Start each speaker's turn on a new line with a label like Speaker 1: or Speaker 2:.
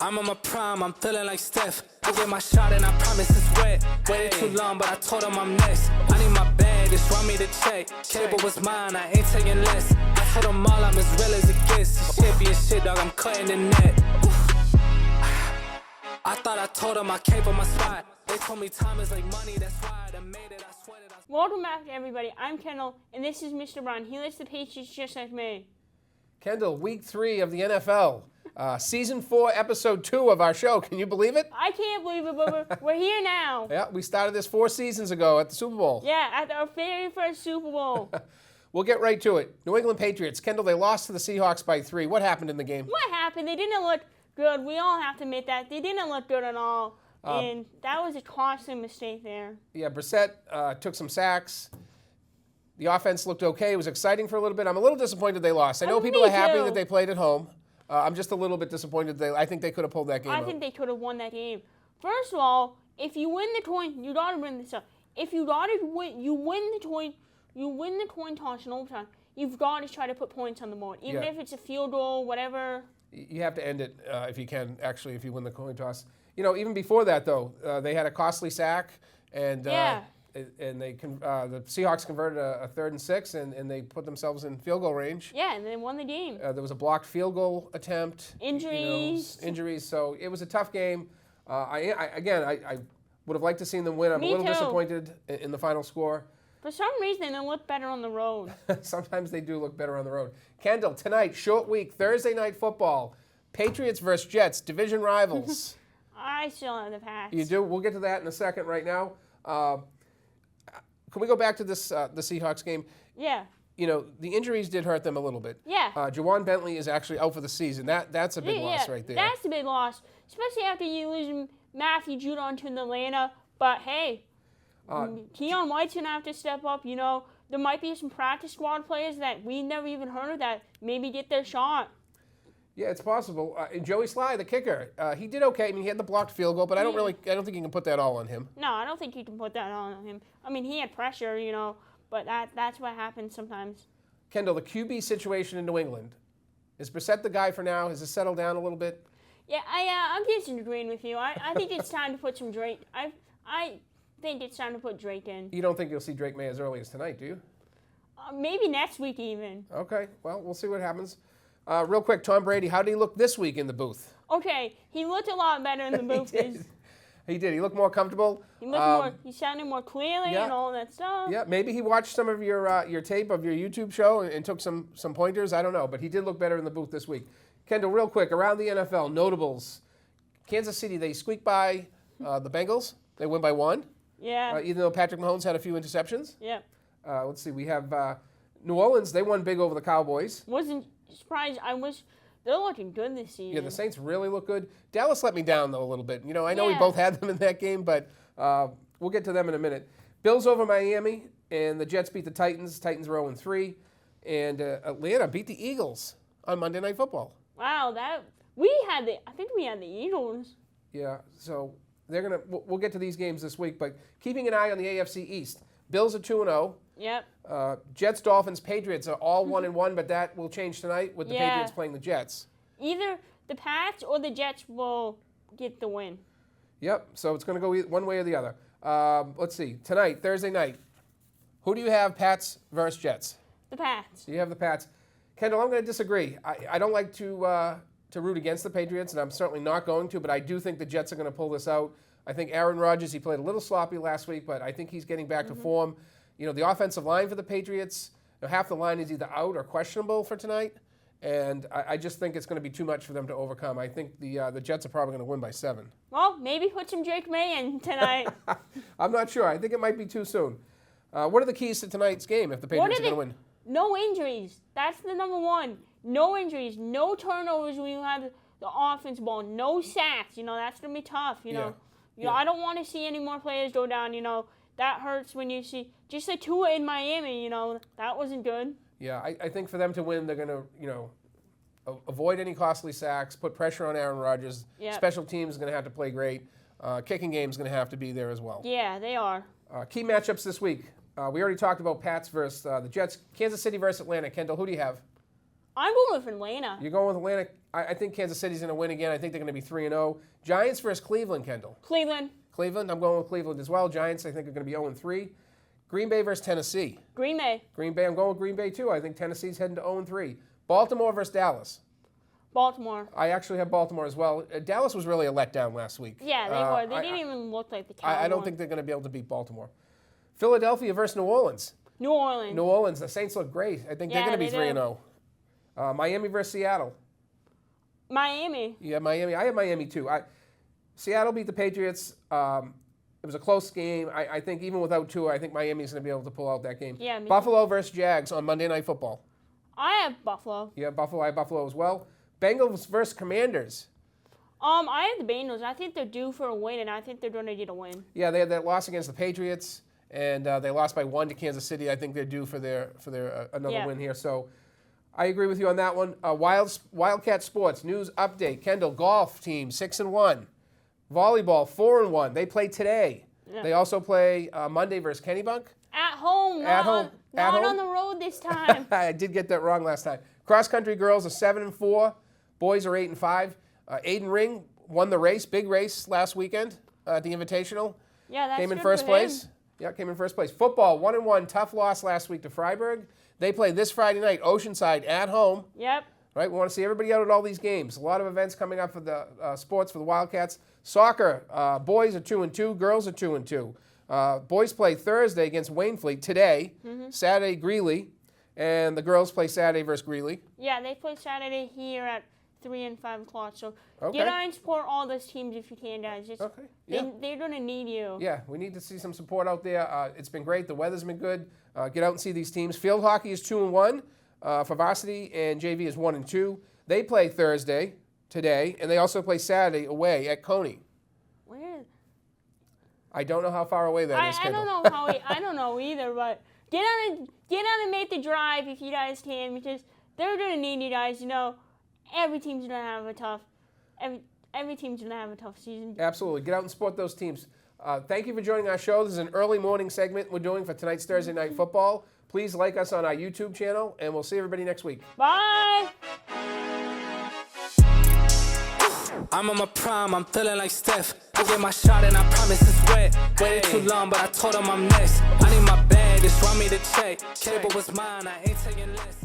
Speaker 1: I'm on my prime, I'm feeling like Steph. I get my shot and I promise it's wet. Waited too long, but I told him I'm next. I need my bag, just run me the check. Cable was mine, I ain't taking less. I told them all I'm as real as it gets. Shit be a shit, dog, I'm cutting the net. I thought I told them I came for my spot. They told me time is like money, that's why I made it, I swear that I...
Speaker 2: Welcome back, everybody. I'm Kendall, and this is Mr. Brown. He likes the Patriots just like me.
Speaker 3: Kendall, week 3 of the NFL. Season 4, episode 2 of our show. Can you believe it?
Speaker 2: I can't believe it, but we're here now.
Speaker 3: Yeah, we started this 4 seasons ago at the Super Bowl.
Speaker 2: Yeah, at our very first Super Bowl.
Speaker 3: We'll get right to it. New England Patriots. Kendall, they lost to the Seahawks by 3. What happened in the game?
Speaker 2: What happened? They didn't look good. We all have to admit that. They didn't look good at all. And that was a costly mistake there.
Speaker 3: Yeah, Brissett took some sacks. The offense looked okay. It was exciting for a little bit. I'm a little disappointed they lost. I know people are happy that they played at home. I'm just a little bit disappointed. I think they could have pulled that game out.
Speaker 2: I think they could have won that game. First of all, if you win the coin, you gotta win this up. If you gotta win, you win the coin toss in overtime. You've got to try to put points on the board, even if it's a field goal, whatever. You
Speaker 3: have to end it if you can. Actually, if you win the coin toss. You know, even before that though, they had a costly sack, and the Seahawks converted a 3rd and 6, and they put themselves in field goal range.
Speaker 2: Yeah, and they won the game.
Speaker 3: There was a blocked field goal attempt.
Speaker 2: Injuries.
Speaker 3: Injuries. So it was a tough game. I would have liked to see them win. I'm a little disappointed in the final score.
Speaker 2: For some reason, they look better on the road.
Speaker 3: Sometimes they do look better on the road. Kendall, tonight, short week, Thursday night football. Patriots versus Jets, division rivals.
Speaker 2: I still have the Pats.
Speaker 3: You do? We'll get to that in a second right now. Can we go back to this the Seahawks game?
Speaker 2: Yeah.
Speaker 3: You know, the injuries did hurt them a little bit.
Speaker 2: Yeah.
Speaker 3: Jawan Bentley is actually out for the season. That's a big loss right there.
Speaker 2: That's a big loss, especially after you lose Matthew Judon to Atlanta. But hey, Keon White's going to have to step up. You know, there might be some practice squad players that we never even heard of that maybe get their shot.
Speaker 3: Yeah, it's possible. Joey Sly, the kicker, he did okay. I mean, he had the blocked field goal, but I don't think you can put that all on him.
Speaker 2: No, I don't think you can put that all on him. I mean, he had pressure, you know, but that's what happens sometimes.
Speaker 3: Kendall, the QB situation in New England. Is Brissett the guy for now? Has it settled down a little bit?
Speaker 2: Yeah, I'm disagreeing with you. I think it's time to put some Drake. I think it's time to put Drake in.
Speaker 3: You don't think you'll see Drake May as early as tonight, do you?
Speaker 2: Maybe next week even.
Speaker 3: Okay, well, we'll see what happens. Real quick, Tom Brady, how did he look this week in the booth?
Speaker 2: Okay, he looked a lot better in the booth.
Speaker 3: He did. He looked more comfortable.
Speaker 2: He looked he sounded more clearly and all that stuff.
Speaker 3: Yeah, maybe he watched some of your tape of your YouTube show and took some pointers. I don't know, but he did look better in the booth this week. Kendall, real quick, around the NFL, notables. Kansas City, they squeaked by the Bengals. They win by 1.
Speaker 2: Yeah.
Speaker 3: Even though Patrick Mahomes had a few interceptions.
Speaker 2: Yeah.
Speaker 3: Let's see. We have New Orleans. They won big over the Cowboys.
Speaker 2: Wasn't surprised. They're looking good this season.
Speaker 3: Yeah, the Saints really look good. Dallas let me down, though, a little bit. You know, I know we both had them in that game, but we'll get to them in a minute. Bills over Miami, and the Jets beat the Titans. Titans were 0-3. And Atlanta beat the Eagles on Monday Night Football.
Speaker 2: Wow, I think we had the Eagles.
Speaker 3: Yeah, so we'll get to these games this week, but keeping an eye on the AFC East. Bills are 2-0.
Speaker 2: Yep.
Speaker 3: Jets, Dolphins, Patriots are all 1-1, but that will change tonight with the Patriots playing the Jets.
Speaker 2: Either the Pats or the Jets will get the win.
Speaker 3: Yep, so it's going to go one way or the other. Let's see. Tonight, Thursday night, who do you have, Pats versus Jets?
Speaker 2: The Pats.
Speaker 3: You have the Pats. Kendall, I'm going to disagree. I don't like to root against the Patriots, and I'm certainly not going to, but I do think the Jets are going to pull this out. I think Aaron Rodgers, he played a little sloppy last week, but I think he's getting back to form. You know, the offensive line for the Patriots, half the line is either out or questionable for tonight, and I just think it's going to be too much for them to overcome. I think the Jets are probably going to win by 7.
Speaker 2: Well, maybe put some Drake May in tonight.
Speaker 3: I'm not sure. I think it might be too soon. What are the keys to tonight's game if the Patriots are going to win?
Speaker 2: No injuries. That's the number one. No injuries. No turnovers when you have the offense ball. No sacks. You know, that's going to be tough, you know. You know, I don't want to see any more players go down, you know. That hurts when you see just like Tua in Miami, you know, that wasn't good.
Speaker 3: Yeah, I think for them to win, they're going to, you know, avoid any costly sacks, put pressure on Aaron Rodgers. Yep. Special teams is going to have to play great. Kicking game is going to have to be there as well.
Speaker 2: Yeah, they are.
Speaker 3: Key matchups this week. We already talked about Pats versus the Jets. Kansas City versus Atlanta. Kendall, who do you have?
Speaker 2: I'm going with Atlanta.
Speaker 3: You're going with Atlanta. I think Kansas City's going to win again. I think they're going to be 3-0. Giants versus Cleveland, Kendall.
Speaker 2: Cleveland.
Speaker 3: Cleveland. I'm going with Cleveland as well. Giants, I think, are going to be 0-3. Green Bay versus Tennessee.
Speaker 2: Green Bay.
Speaker 3: Green Bay. I'm going with Green Bay too. I think Tennessee's heading to 0-3. Baltimore versus Dallas.
Speaker 2: Baltimore.
Speaker 3: I actually have Baltimore as well. Dallas was really a letdown last week.
Speaker 2: Yeah, they were. They didn't even look like the Cowboys.
Speaker 3: I don't think they're going to be able to beat Baltimore. Philadelphia versus New Orleans.
Speaker 2: New Orleans.
Speaker 3: New Orleans. The Saints look great. I think they're going to be 3-0. Miami versus Seattle.
Speaker 2: Miami.
Speaker 3: Yeah, Miami. I have Miami too. Seattle beat the Patriots. It was a close game. I think even without Tua, I think Miami's going to be able to pull out that game.
Speaker 2: Yeah,
Speaker 3: Buffalo versus Jags on Monday Night Football.
Speaker 2: I have Buffalo.
Speaker 3: Yeah, Buffalo. I have Buffalo as well. Bengals versus Commanders.
Speaker 2: I have the Bengals. I think they're due for a win, and I think they're going to get a win.
Speaker 3: Yeah, they had that loss against the Patriots, and they lost by 1 to Kansas City. I think they're due for their another win here. So I agree with you on that one. Wildcat Sports news update. Kendall, golf team 6-1. Volleyball 4-1. They play today. Yeah. They also play Monday versus Kennebunk.
Speaker 2: At home. Not on the road this time.
Speaker 3: I did get that wrong last time. Cross country girls are 7-4. Boys are 8-5. Aiden Ring won the race, big race last weekend at the Invitational.
Speaker 2: Yeah, that's
Speaker 3: came in
Speaker 2: good
Speaker 3: first
Speaker 2: for
Speaker 3: place.
Speaker 2: him.
Speaker 3: Yeah, came in first place. Football 1-1. Tough loss last week to Freiburg. They play this Friday night, Oceanside at home.
Speaker 2: Yep.
Speaker 3: Right, we want to see everybody out at all these games. A lot of events coming up for the sports for the Wildcats. Soccer, boys are 2-2, girls are 2-2. Boys play Thursday against Waynfleet today. Saturday Greeley, and the girls play Saturday versus Greeley.
Speaker 2: Yeah, they play Saturday here at 3 and 5 o'clock. So get out and support all those teams if you can, guys. They're going to need you.
Speaker 3: Yeah, we need to see some support out there. It's been great. The weather's been good. Get out and see these teams. Field hockey is 2-1 for varsity, and JV is 1-2. They play Thursday today, and they also play Saturday away at Coney.
Speaker 2: Where?
Speaker 3: I don't know how far away that is.
Speaker 2: I don't know how. I don't know either. But get out and make the drive if you guys can, because they're going to need you guys. You know, every team's going to have a tough. Every team's going to have a tough season.
Speaker 3: Absolutely. Get out and support those teams. Thank you for joining our show. This is an early morning segment we're doing for tonight's Thursday Night Football. Please like us on our YouTube channel, and we'll see everybody next week.
Speaker 2: Bye.
Speaker 1: I'm on my prime, I'm feeling like Steph. I get my shot and I promise it's wet. Waited too long, but I told him I'm next. I need my bag, just run me the check. Cable was mine, I ain't taking less.